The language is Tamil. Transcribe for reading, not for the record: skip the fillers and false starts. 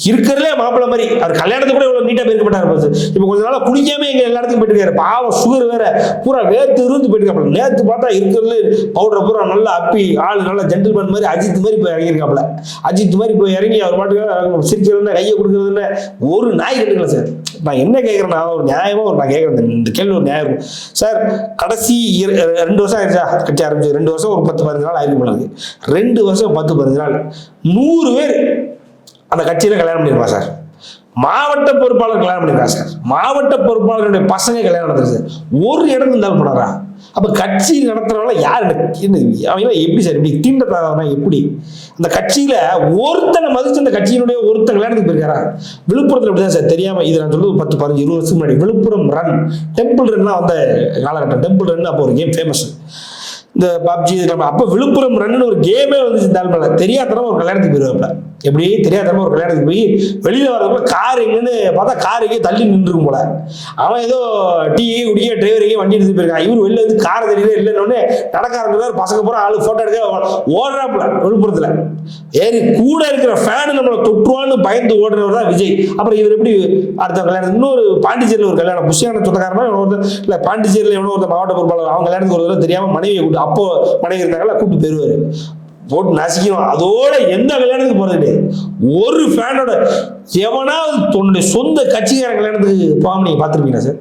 இருக்கிறதுலே மாப்பிள்ள மாதிரி அவர் கல்யாணத்துக்கு கூட இவ்வளவு நீட்டா போயிருக்க மாட்டாரு. இப்ப கொஞ்ச நாளா குளிக்காம எங்க எல்லா இடத்துக்கும் போயிட்டு இருக்காரு. பாவம் சுகர் வேற பூரா வேர்த்து இருந்து போயிட்டு இருக்காப்ல. நேத்து பார்த்தா இருக்கிறதுல பவுடர் பூரா நல்லா அப்பி ஆளு நல்லா ஜென்டில்மேன் மாதிரி அஜித் மாதிரி போய் இறங்கியிருக்காப்ல. அஜித் மாதிரி போய் இறங்கி அவர் பாட்டுக்கு சிரிக்கிறது கையை கொடுக்கறதுன்னு ஒரு நாய் கட்டுக்கல சார். நான் என்ன கேட்கறேன்னா ஒரு நியாயமா நான் கேட்கறேன், இந்த கேள்வி ஒரு நியாயம் சார். கடைசி 2 வருஷம் ஆயிடுச்சா கட்சி ஆரம்பிச்சு? 2 வருஷம் ஒரு 10-15 நாள் ஆயிருக்கு போல. 2 வருஷம் 10-15 நாள் 100 பேர் அந்த கட்சியில கல்யாணம் பண்ணிருப்பா சார். மாவட்ட பொறுப்பாளர் கல்யாணம் பண்ணிருக்கா சார். மாவட்ட பொறுப்பாளருடைய பசங்க கல்யாணம் நடந்தது சார். ஒரு இடம் இருந்தாலும் போனாரா? அப்ப கட்சி நடத்துறவங்க யாரு? அவங்க எப்படி சார் இப்படி தீண்டத்தாதான்? எப்படி அந்த கட்சியில ஒருத்தனை மதிச்சு அந்த கட்சியினுடைய ஒருத்தன் கல்யாணத்துக்கு போயிருக்காரா? விழுப்புரத்துல இப்படிதான் சார். தெரியாம இது நான் சொல்றது 10-15-20 வருஷத்துக்கு முன்னாடி விழுப்புரம் ரன் டெம்பிள் ரன்லாம் வந்த காலகட்டம். டெம்பிள் ரன் அப்போ ஒரு கேம் ஃபேமஸ். இந்த பப்ஜி அப்ப விழுப்புரம் ரன்னு ஒரு கேமே வந்துச்சு. தெரியாதனமா ஒரு கல்யாணத்துக்கு போயிருவாப்ல. எப்படி தெரியாதனமா ஒரு கல்யாணத்துக்கு போய் வெளியில வரதுக்குள்ள கார் எங்கன்னு பார்த்தா கார் எங்கேயும் தள்ளி நின்றுக்கும் போல. அவன் ஏதோ டீ குடிக்க டிரைவரையும் வண்டி எடுத்து போயிருக்கான். இவர் வெளில வந்து காரை தெரியவே இல்லைன்னு நடக்க ஆரம்பிச்சார். பசங்க போற ஆளு போட்டோ எடுக்க ஓடுறாப்புல விழுப்புரத்துல. ஏறி கூட இருக்கிற ஃபேனு நம்மளை தொற்றுவான்னு பயந்து ஓடுறவர் தான் விஜய். அப்புறம் இவர் எப்படி அடுத்த கல்யாணம்? இன்னொரு பாண்டிச்சேரியில் ஒரு கல்யாணம். புஷியான சொந்தக்காரனா இல்ல பாண்டிச்சேரியில் எவ்வளோ ஒரு மாவட்ட பொறுப்பாளர் அவங்க கல்யாணத்துக்கு ஒரு தடவை தெரியாம மனைவியை கூட்டு, அப்போ மனைவி இருந்தாங்களா, கூப்பிட்டு போயிருவாரு. போட்டு நசிக்கணும். அதோட எந்த கல்யாணத்துக்கு போறது கிடையாது. ஒரு ஃபேனோட எவனா தன்னுடைய சொந்த கட்சிக்காரன் கல்யாணத்துக்கு போகாம நீங்க பாத்துருப்பீங்களா சார்?